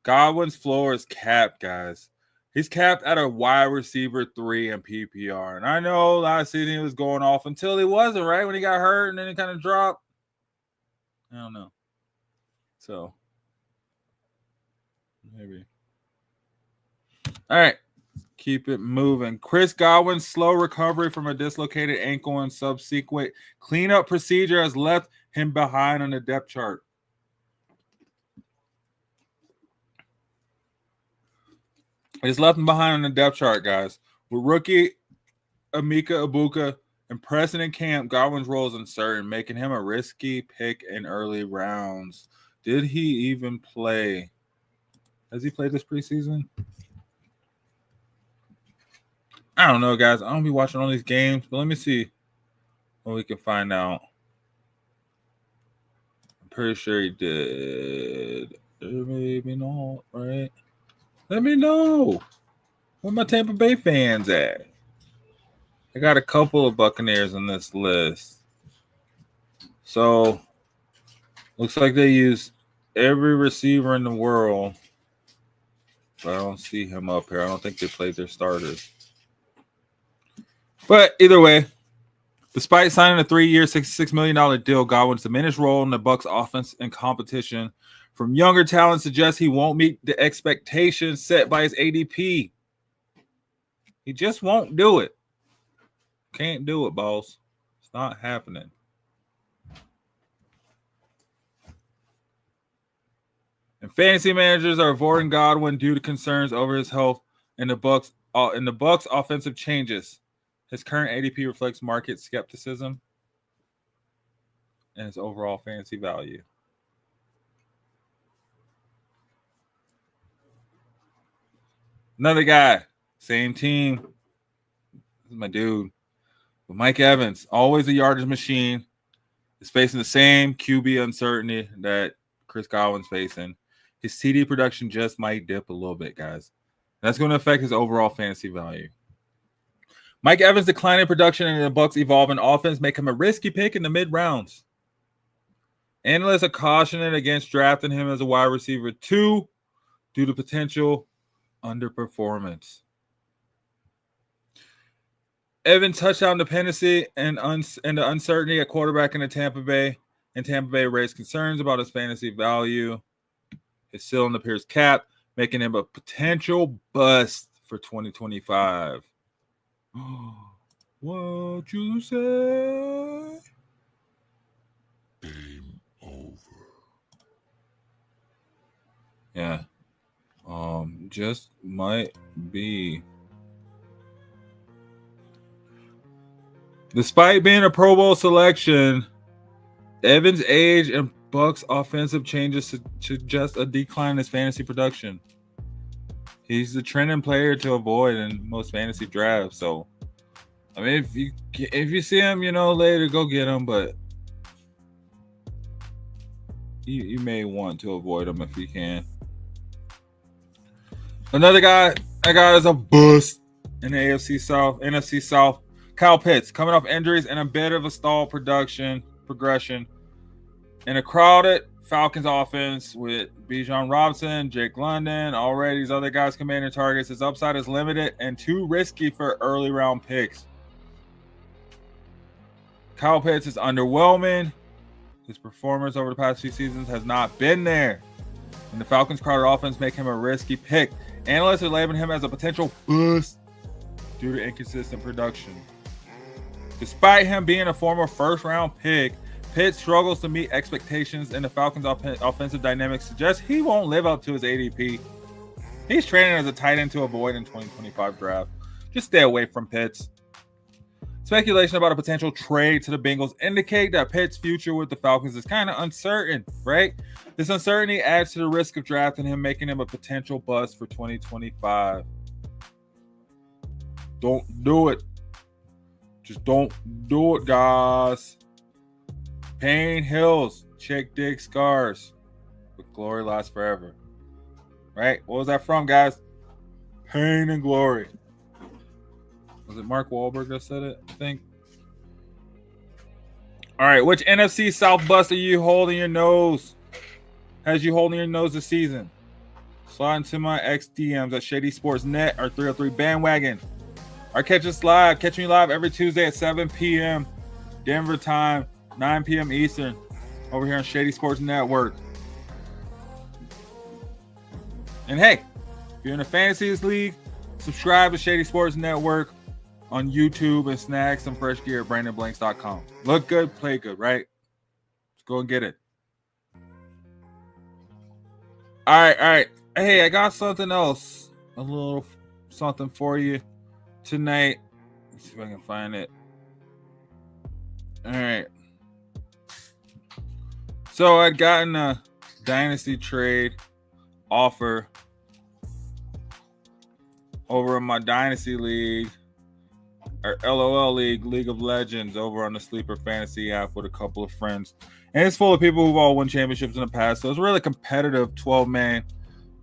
Speaker 2: Godwin's floor is capped, guys. He's capped at a wide receiver 3 in PPR. And I know last season he was going off until he wasn't, right? When he got hurt and then he kind of dropped. I don't know. So, maybe. All right. Keep it moving. Chris Godwin's slow recovery from a dislocated ankle and subsequent cleanup procedure has left him behind on the depth chart. It's left him behind on the depth chart, guys. With rookie Emeka Egbuka impressing in camp, Godwin's role is uncertain, making him a risky pick in early rounds. Did he even play? Has he played this preseason? I don't know, guys. I don't be watching all these games, but let me see what we can find out. I'm pretty sure he did. Maybe not, right? Let me know. Where my Tampa Bay fans at? I got a couple of Buccaneers on this list. So, looks like they use every receiver in the world. But I don't see him up here. I don't think they played their starters. But either way, despite signing a 3-year, $66 million deal, Godwin's diminished role in the Bucs offense and competition from younger talent suggests he won't meet the expectations set by his ADP. He just won't do it. Can't do it, boss. It's not happening. And fantasy managers are avoiding Godwin due to concerns over his health, and the Bucs in the Bucs offensive changes. His current ADP reflects market skepticism and his overall fantasy value. Another guy, same team. This is my dude. But Mike Evans, always a yardage machine, is facing the same QB uncertainty that Chris Godwin's facing. His CD production just might dip a little bit, guys. That's going to affect his overall fantasy value. Mike Evans' declining production and the Bucs' evolving offense make him a risky pick in the mid-rounds. Analysts are cautioning against drafting him as a wide receiver 2 due to potential underperformance. Evans' touchdown dependency and the uncertainty at quarterback in Tampa Bay raised concerns about his fantasy value. His ceiling appears capped, making him a potential bust for 2025. What you say?
Speaker 4: Game over.
Speaker 2: Yeah. Just might be. Despite being a Pro Bowl selection, Evans' age and Bucs offensive changes suggest a decline in his fantasy production. He's the trending player to avoid in most fantasy drafts. So, I mean, if you see him, later, go get him. But you may want to avoid him if you can. Another guy I got is a bust in the NFC South. Kyle Pitts, coming off injuries and a bit of a stalled progression. In a crowded Falcons offense with Bijan Robinson, Jake London, already these other guys commanding targets, his upside is limited and too risky for early round picks. Kyle Pitts is underwhelming. His performance over the past few seasons has not been there. And the Falcons' crowded offense make him a risky pick. Analysts are labeling him as a potential bust due to inconsistent production. Despite him being a former first-round pick, Pitt struggles to meet expectations, and the Falcons' offensive dynamics suggest he won't live up to his ADP. He's training as a tight end to avoid in 2025 draft. Just stay away from Pitts. Speculation about a potential trade to the Bengals indicate that Pitt's future with the Falcons is kind of uncertain, right? This uncertainty adds to the risk of drafting him, making him a potential bust for 2025. Don't do it. Just don't do it, guys. Pain heals, chick dick scars, but glory lasts forever. Right? What was that from, guys? Pain and glory. Was it Mark Wahlberg that said it? I think. All right, which NFC South bust are you holding your nose? Has you holding your nose this season? Slide into my XDMs at Shady Sports Net or 303 Bandwagon. Or catch me live every Tuesday at 7 p.m. Denver time, 9 p.m. Eastern, over here on Shady Sports Network. And hey, if you're in a fantasy league, subscribe to Shady Sports Network on YouTube and snag some fresh gear at brandonblanks.com. Look good, play good, right? Let's go and get it. All right. Hey, I got something else. A little something for you tonight. Let's see if I can find it. All right. So I'd gotten a dynasty trade offer over in my dynasty league, or LOL League of Legends, over on the Sleeper Fantasy app with a couple of friends. And it's full of people who've all won championships in the past. So it's a really competitive 12-man,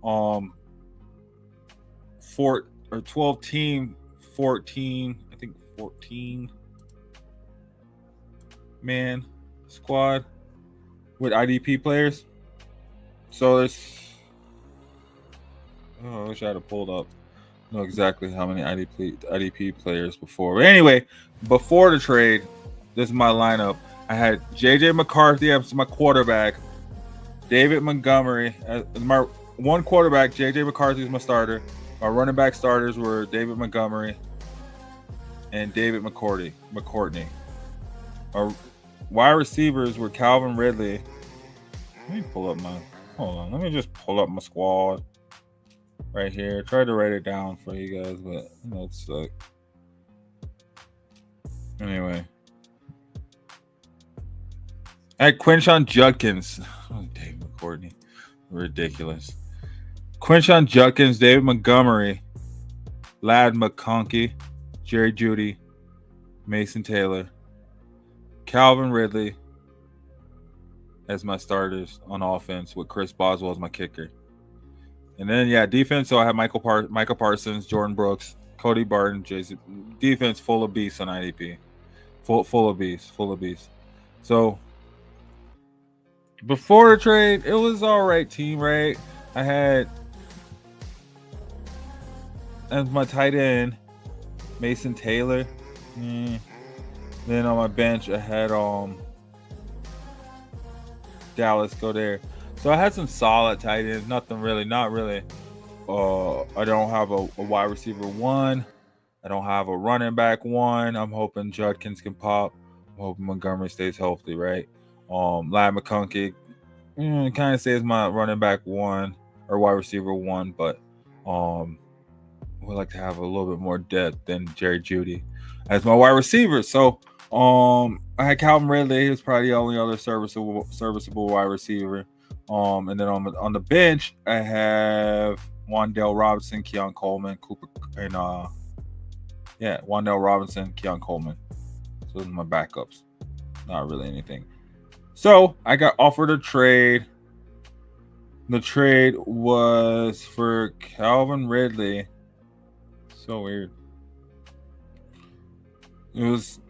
Speaker 2: 12-team, 14-man squad with IDP players. So there's, I wish I had it pulled up. Know exactly how many IDP players before. But anyway, before the trade, this is my lineup. I had JJ McCarthy as my quarterback, David Montgomery as my one quarterback. JJ McCarthy is my starter. My running back starters were David Montgomery and David McCourtney. Our wide receivers were Calvin Ridley. Let me just pull up my squad right here. Tried to write it down for you guys, but it sucked. Anyway. At Quinshon Judkins. Oh, David McCourtney. Ridiculous. Quinshon Judkins, David Montgomery, Lad McConkey, Jerry Jeudy, Mason Taylor, Calvin Ridley as my starters on offense with Chris Boswell as my kicker. And then, defense. So I have Michael Parsons, Jordan Brooks, Cody Barton, Jason. Defense full of beasts on IDP. Full of beasts. So before the trade, it was all right team, right? I had as my tight end Mason Taylor. Then on my bench, I had Dallas go there. So I had some solid tight ends. Not really. I don't have a wide receiver 1. I don't have a running back 1. I'm hoping Judkins can pop. I'm hoping Montgomery stays healthy, right? Lad McConkey kind of stays my running back 1 or wide receiver 1, but would like to have a little bit more depth than Jerry Jeudy as my wide receiver. So I had Calvin Ridley. He was probably the only other serviceable wide receiver. And then on the bench, I have Wan'Dale Robinson, Keon Coleman, Wan'Dale Robinson, Keon Coleman. So those are my backups. Not really anything. So I got offered a trade. The trade was for Calvin Ridley. So weird. It was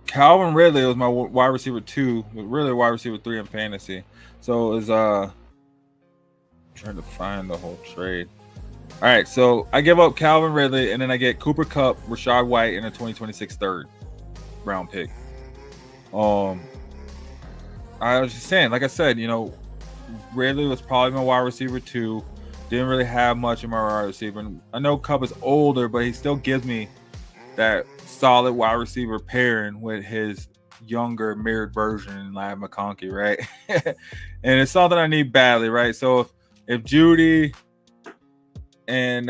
Speaker 2: Calvin Ridley. It was my wide receiver 2, but really wide receiver 3 in fantasy. So it was trying to find the whole trade. All right, so I give up Calvin Ridley, and then I get Cooper Kupp, Rachaad White, and a 2026 third-round pick. I was just saying, like I said, Ridley was probably my wide receiver 2. Didn't really have much in my wide receiver. And I know Kupp is older, but he still gives me that solid wide receiver pairing with his younger mirrored version, Lad McConkey, right? And it's something I need badly, right? So if Jeudy and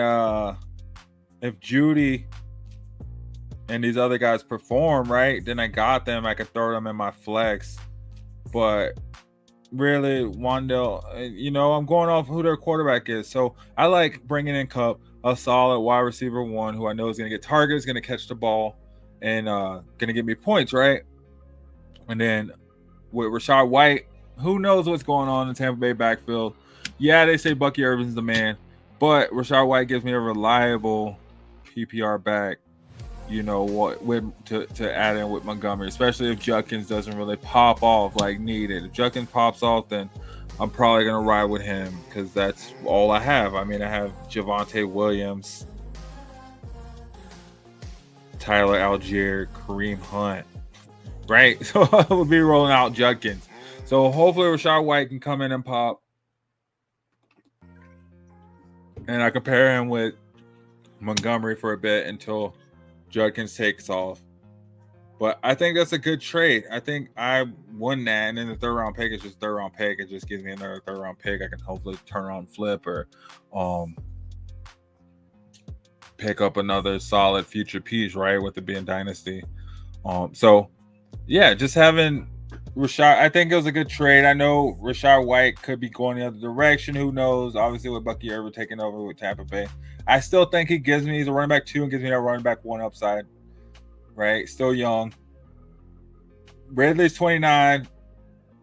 Speaker 2: these other guys perform, right, then I got them. I could throw them in my flex. But really, Wan'Dale, I'm going off who their quarterback is. So I like bringing in Kupp, a solid wide receiver 1 who I know is going to get targets, going to catch the ball, and going to give me points, right? And then with Rachaad White, who knows what's going on in the Tampa Bay backfield. Yeah, they say Bucky Irvin's the man, but Rachaad White gives me a reliable PPR back, to add in with Montgomery, especially if Judkins doesn't really pop off like needed. If Judkins pops off, then I'm probably going to ride with him because that's all I have. I mean, I have Javonte Williams, Tyler Algier, Kareem Hunt, right? So I will be rolling out Judkins. So hopefully Rachaad White can come in and pop. And I compare him with Montgomery for a bit until Judkins takes off. But I think that's a good trade. I think I won that. And then the third-round pick is just third-round pick. It just gives me another third-round pick. I can hopefully turn around, flip, or pick up another solid future piece, right, with it being Dynasty. Just having Rachaad, I think it was a good trade. I know Rachaad White could be going the other direction. Who knows? Obviously, with Bucky Irvin taking over with Tampa Bay. I still think he's a running back 2 and gives me that running back 1 upside, right? Still young. Ridley's 29.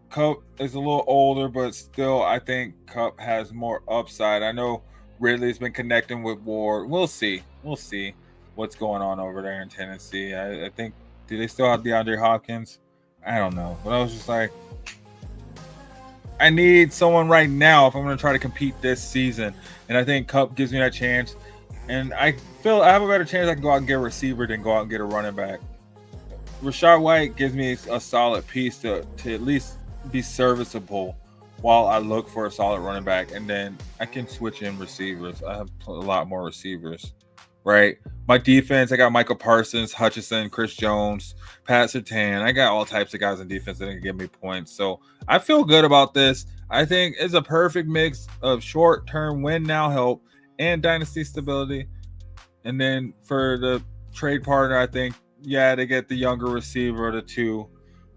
Speaker 2: Kupp is a little older, but still, I think Kupp has more upside. I know Ridley's been connecting with Ward. We'll see what's going on over there in Tennessee. I think, do they still have DeAndre Hopkins? I don't know. But I was just like, I need someone right now if I'm going to try to compete this season. And I think Kupp gives me that chance. And I feel I have a better chance I can go out and get a receiver than go out and get a running back. Rachaad White gives me a solid piece to at least be serviceable while I look for a solid running back. And then I can switch in receivers. I have a lot more receivers, right? My defense, I got Michael Parsons, Hutchinson, Chris Jones, Pat Surtain. I got all types of guys in defense that can give me points. So I feel good about this. I think it's a perfect mix of short-term win-now help and dynasty stability. And then for the trade partner, I think, yeah, they get the younger receiver, the two.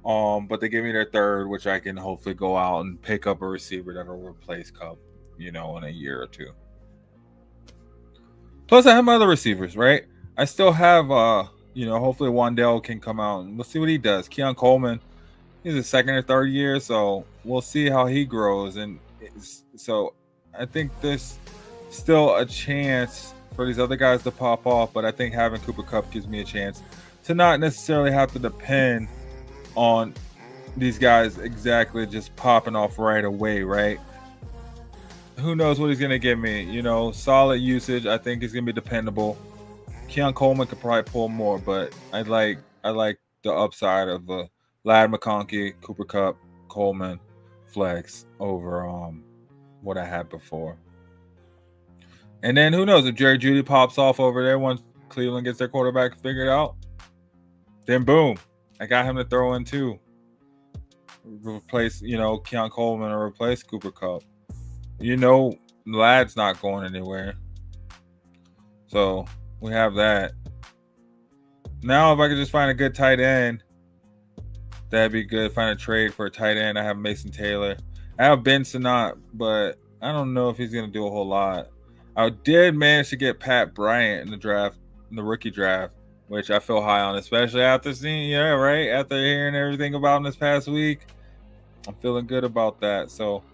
Speaker 2: But they give me their third, which I can hopefully go out and pick up a receiver that will replace Cup, in a year or two. Plus, I have my other receivers, right? I still have, hopefully Wandell can come out and we'll see what he does. Keon Coleman, he's a second or third year, so we'll see how he grows. And so I think there's still a chance for these other guys to pop off, but I think having Cooper Kupp gives me a chance to not necessarily have to depend on these guys exactly just popping off right away, right? Who knows what he's going to give me? Solid usage. I think he's going to be dependable. Keon Coleman could probably pull more, but I like the upside of Ladd McConkey, Cooper Kupp, Coleman, flex over what I had before. And then who knows if Jerry Jeudy pops off over there once Cleveland gets their quarterback figured out, then boom, I got him to throw in too. Replace, Keon Coleman or replace Cooper Kupp. Ladd's not going anywhere. So we have that. Now, if I could just find a good tight end, that'd be good. Find a trade for a tight end. I have Mason Taylor. I have Ben Sinnott, but I don't know if he's going to do a whole lot. I did manage to get Pat Bryant in the rookie draft, which I feel high on, especially after seeing, after hearing everything about him this past week. I'm feeling good about that. So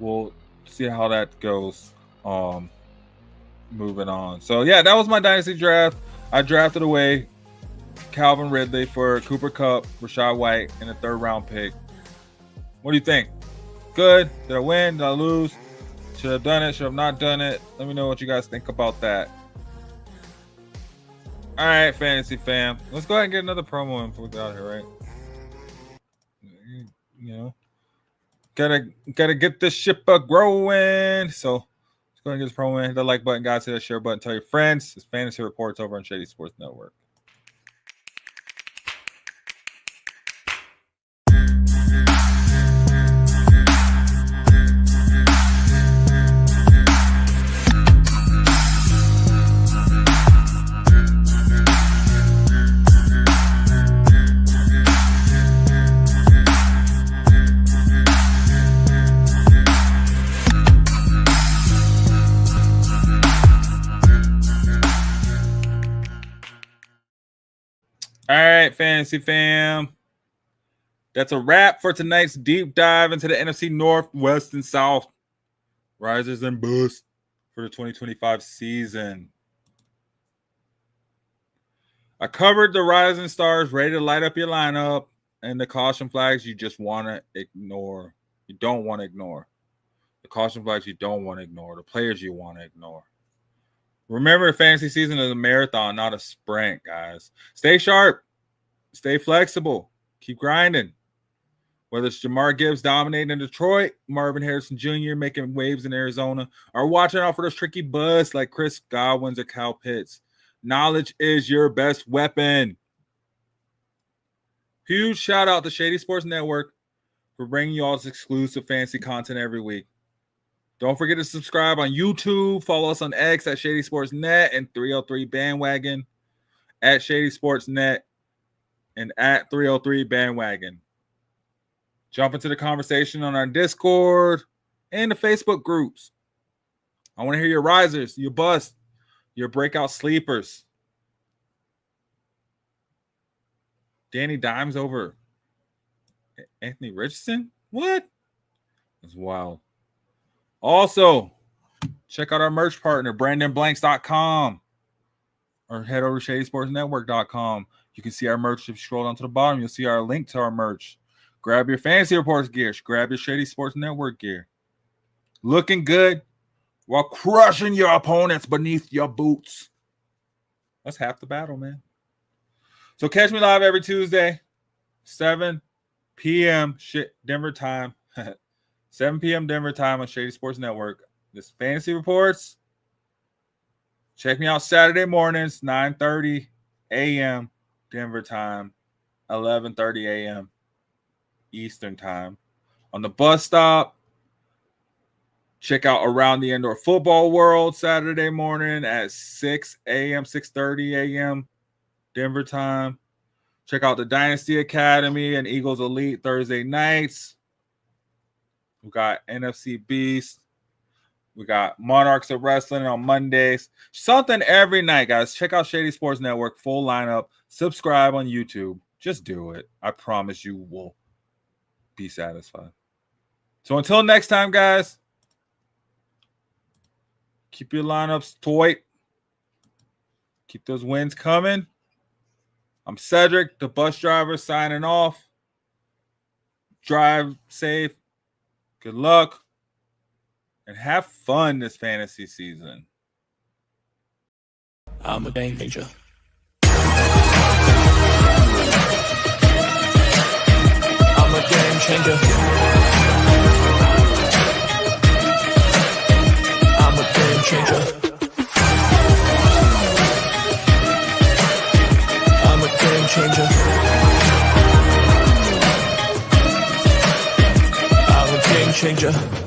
Speaker 2: we'll see how that goes. Moving on. So yeah, that was my dynasty draft. I drafted away Calvin Ridley for Cooper Kupp, Rachaad White, and a third-round pick. What do you think? Good? Did I win? Did I lose? Should I have done it? Should I have not done it? Let me know what you guys think about that. All right, fantasy fam. Let's go ahead and get another promo in before we get out here, right? Gotta get this ship growing. So let's go ahead and get this promo in. Hit the like button, guys. Hit the share button. Tell your friends. It's Fantasy Reports over on Shady Sports Network. All right, fantasy fam. That's a wrap for tonight's deep dive into the NFC North, West, and South. Risers and boosts for the 2025 season. I covered the rising stars ready to light up your lineup and the caution flags you just want to ignore. You don't want to ignore. The caution flags you don't want to ignore. The players you want to ignore. Remember, the fantasy season is a marathon, not a sprint, guys. Stay sharp. Stay flexible. Keep grinding. Whether it's Jahmyr Gibbs dominating in Detroit, Marvin Harrison Jr. making waves in Arizona, or watching out for those tricky busts like Chris Godwin's or Kyle Pitts, knowledge is your best weapon. Huge shout out to Shady Sports Network for bringing you all this exclusive fantasy content every week. Don't forget to subscribe on YouTube. Follow us on X at Shady Sports Net and 303 Bandwagon at Shady Sports Net and at 303 Bandwagon. Jump into the conversation on our Discord and the Facebook groups. I want to hear your risers, your bust, your breakout sleepers. Danny Dimes over Anthony Richardson? What? That's wild. Also, check out our merch partner, BrandonBlanks.com, or head over to ShadySportsNetwork.com. You can see our merch. If you scroll down to the bottom, you'll see our link to our merch. Grab your Fantasy Reports gear. Grab your Shady Sports Network gear. Looking good while crushing your opponents beneath your boots. That's half the battle, man. So catch me live every Tuesday, 7 p.m. Denver time. 7 p.m. Denver time on Shady Sports Network. This Fantasy Reports. Check me out Saturday mornings, 9:30 a.m. Denver time, 11:30 a.m. Eastern time. On the bus stop, Check out Around the Indoor Football World Saturday morning at 6 a.m., 6:30 a.m. Denver time. Check out the Dynasty Academy and Eagles Elite Thursday nights. We got NFC Beast. We got Monarchs of Wrestling on Mondays. Something every night, guys. Check out Shady Sports Network, full lineup. Subscribe on YouTube. Just do it. I promise you will be satisfied. So until next time, guys, keep your lineups tight. Keep those wins coming. I'm Cedric, the bus driver, signing off. Drive safe. Good luck. And have fun this fantasy season.
Speaker 4: I'm a game changer. I'm a game changer. I'm a game changer. I'm a game changer. I'm a game changer.